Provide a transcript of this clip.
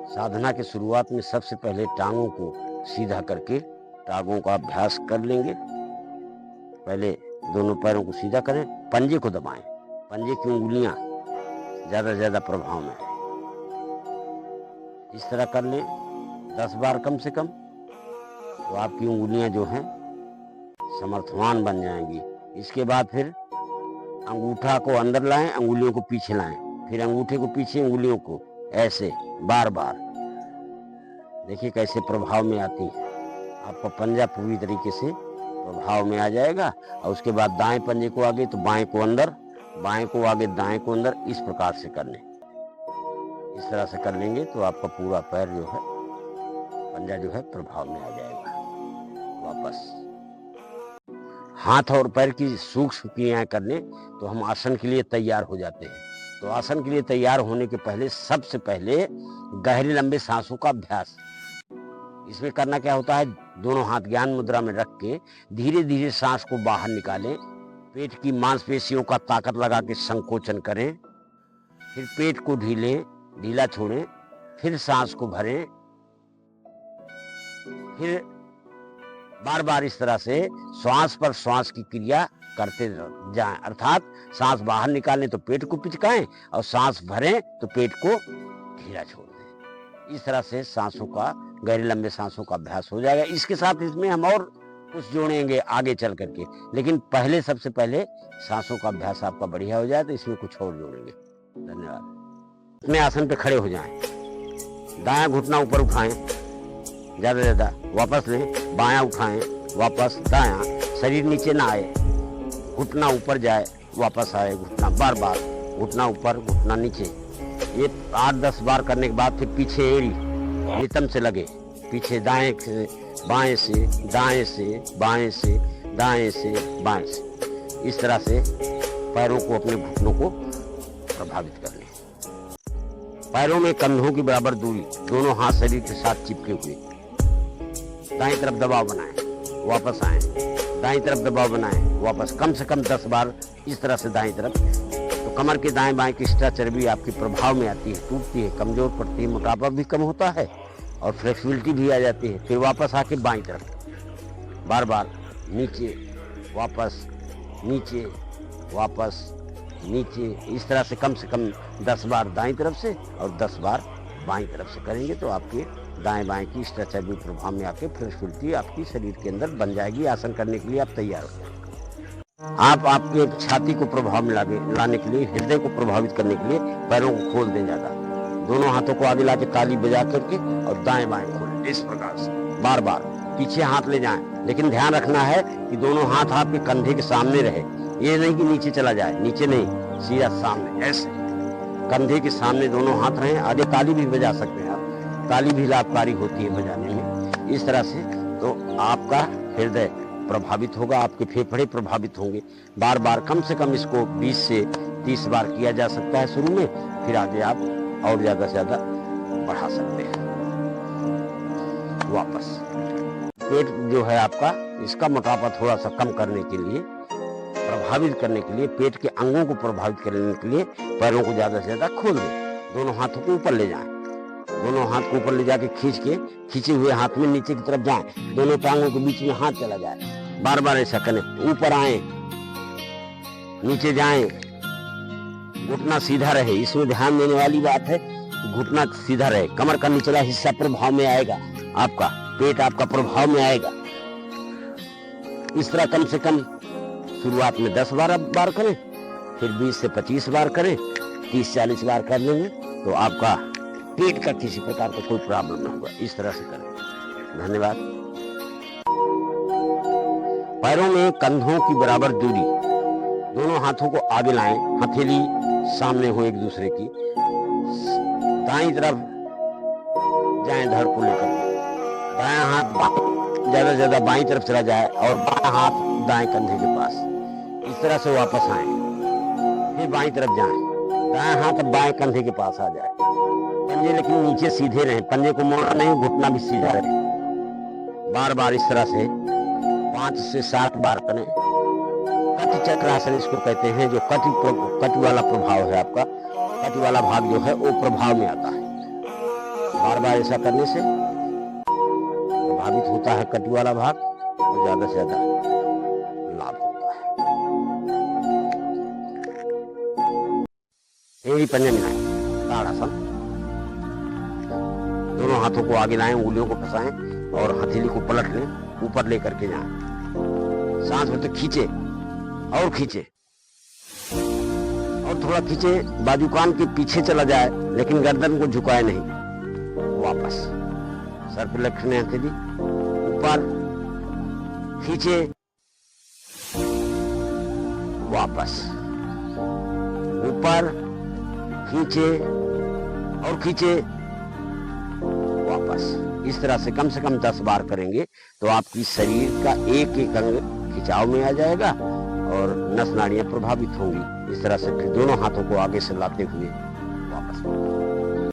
साधना की शुरुआत में सबसे पहले टांगों को सीधा करके टांगों का अभ्यास कर लेंगे। पहले दोनों पैरों को सीधा करें, पंजे को दबाएं, पंजे की उंगलियां ज्यादा से ज्यादा प्रभाव में है। इस तरह कर लें 10 बार कम से कम, तो आपकी उंगलियां जो हैं समर्थवान बन जाएंगी। इसके बाद फिर अंगूठा को अंदर लाएं, अंगुलियों को पीछे लाएं, फिर अंगूठे को पीछे, अंगुलियों को ऐसे बार बार। देखिए कैसे प्रभाव में आती है। आपका पंजा पूरी तरीके से प्रभाव में आ जाएगा। और उसके बाद दाएं पंजे को आगे तो बाएं को अंदर, बाएं को आगे दाएं को अंदर, इस प्रकार से कर लें। इस तरह से कर लेंगे तो आपका पूरा पैर जो है, पंजा जो है प्रभाव में आ जाएगा। वापस हाथ और पैर की सूक्ष्म क्रियाएं करने तो हम आसन के लिए तैयार हो जाते हैं। तो आसन के लिए तैयार होने के पहले सबसे पहले गहरे लंबे सांसों का अभ्यास। इसमें करना क्या होता है, दोनों हाथ ज्ञान मुद्रा में रख के धीरे धीरे सांस को बाहर निकालें। पेट की मांसपेशियों का ताकत लगा के संकोचन करें, फिर पेट को ढीला छोड़ें, फिर सांस को भरें, फिर बार बार इस तरह से श्वास पर श्वास की क्रिया करते जाएं। अर्थात सांस बाहर निकालें तो पेट को पिचकाएं और सांस भरें तो पेट को ढीला छोड़ दें। इस तरह से सांसों का, गहरे लंबे सांसों का अभ्यास हो जाएगा। इसके साथ इसमें हम और कुछ जोड़ेंगे आगे चल करके, लेकिन पहले सबसे पहले सांसों का अभ्यास आपका बढ़िया हो जाए तो इसमें कुछ और जोड़ेंगे। धन्यवाद। अपने आसन पे खड़े हो जाएं, दायां घुटना ऊपर उठाएं, ज्यादा ज्यादा वापस लें, बायां उठाएं, वापस दायां, शरीर नीचे ना आए, घुटना ऊपर जाए, वापस आए, घुटना बार बार, घुटना ऊपर, घुटना नीचे। ये 8-10 बार करने के बाद फिर पीछे एड़ी रिदम से लगे, पीछे दाएं से बाएं से, दाएं से बाएं से, दाएं से बाएं से। इस तरह से पैरों को, अपने घुटनों को प्रभावित कर लें। पैरों में कंधों की बराबर दूरी, दोनों हाथ शरीर के साथ चिपके हुए। दाईं तरफ दबाव बनाएं, वापस आएं, दाईं तरफ दबाव बनाएं, वापस। कम से कम 10 बार इस तरह से दाईं तरफ। तो कमर के दाएं बाएं की एक्स्ट्रा चर्बी आपकी प्रभाव में आती है, टूटती है, कमजोर पड़ती है, मोटापा भी कम होता है और फ्लेक्सिबिलिटी भी आ जाती है। फिर वापस आके बाईं तरफ, बार बार नीचे, वापस, नीचे, वापस, नीचे। इस तरह से कम 10 बार दाईं तरफ से और 10 बार बाईं तरफ से करेंगे तो आपके दाएं बाएं की स्ट्रेचर भी प्रभाव में आके फ्लेक्सिबिलिटी आपकी शरीर के अंदर बन जाएगी। आसन करने के लिए आप तैयार हो जाएंगे। आप आपके छाती को प्रभाव में लाने के लिए, हृदय को प्रभावित करने के लिए पैरों को खोल दें ज्यादा। दोनों हाथों को आगे लाके ताली बजा करके और दाएं बाएं खोलें, इस प्रकार से बार बार। पीछे हाथ ले जाएं, लेकिन ध्यान रखना है कि दोनों हाथ आपके कंधे के सामने रहे। ये नहीं कि नीचे चला जाए, नीचे नहीं, सीधा सामने, ऐसे कंधे के सामने दोनों हाथ रहें। आगे ताली भी बजा सकते हैं आप, ताली भी लाभकारी होती है बजाने में। इस तरह से तो आपका हृदय प्रभावित होगा, आपके फेफड़े प्रभावित होंगे। बार बार कम से कम इसको 20 से 30 बार किया जा सकता है शुरू में, फिर आगे आप और ज्यादा से ज्यादा बढ़ा सकते हैं। वापस पेट जो है आपका, इसका मोटापा थोड़ा सा कम करने के लिए, प्रभावित करने के लिए, पेट के अंगों को प्रभावित करने के लिए पैरों को ज्यादा से ज्यादा खोल दें। दोनों हाथों को ऊपर ले जाएं, दोनों हाथ को ऊपर ले जाके खींच के, खींचे हुए हाथ में नीचे की तरफ जाएं, दोनों टांगों के बीच में हाथ चला जाए। बार बार ऐसा करें, ऊपर आए, नीचे जाएं, घुटना सीधा रहे। इसमें ध्यान देने वाली बात है, घुटना सीधा रहे, कमर का निचला हिस्सा प्रभाव में आएगा, आपका पेट आपका प्रभाव में आएगा। इस तरह कम से कम शुरुआत में 10 बार करें, फिर 20 से 25 बार करें, 30-40 बार कर लेंगे तो आपका पेट का किसी प्रकार का कोई प्रॉब्लम ना होगा। इस तरह से करें। धन्यवाद। पैरों में कंधों की बराबर दूरी, दोनों हाथों को आगे लाएं, हथेली सामने हो एक दूसरे की, दाईं तरफ जाएं धड़ को लेकर, दायां हाथ ज्यादा से ज्यादा बाईं तरफ चला जाए और बायां हाथ दाएं कंधे के पास। इस तरह से वापस आए, फिर बाईं तरफ जाएं, दायां हाथ बाएं कंधे के पास आ जाए। पंजे लेकिन नीचे सीधे रहें, पंजे को मोड़ना नहीं, घुटना भी सीधा रहे। बार बार इस तरह से 5 से 7 बार करें। कटि चक्रासन इसको कहते हैं, जो कटि वाला प्रभाव है आपका, कटि वाला भाग जो है वो प्रभाव में आता है। बार बार बार ऐसा करने से प्रभावित होता है कटी वाला भाग और ज्यादा से ज्यादा लाभ होता है। एड़ी पंजे मिलाएं, ताड़ासन। दोनों हाथों को आगे लाएं, उंगलियों को फंसाएं और हथेली को पलट लें, ऊपर लेकर के जाएं। सांस में तो खींचे और खींचे और थोड़ा खींचे, बाजू कान के पीछे चला जाए लेकिन गर्दन को झुकाए नहीं। वापस सर पे रखने हथेली, ऊपर खींचे, वापस ऊपर खींचे और खींचे, वापस। इस तरह से कम 10 बार करेंगे तो आपकी शरीर का एक एक अंग खिंचाव में आ जाएगा और नस नाड़ियां प्रभावित होंगी। इस तरह से फिर दोनों हाथों को आगे से लाते हुए वापस।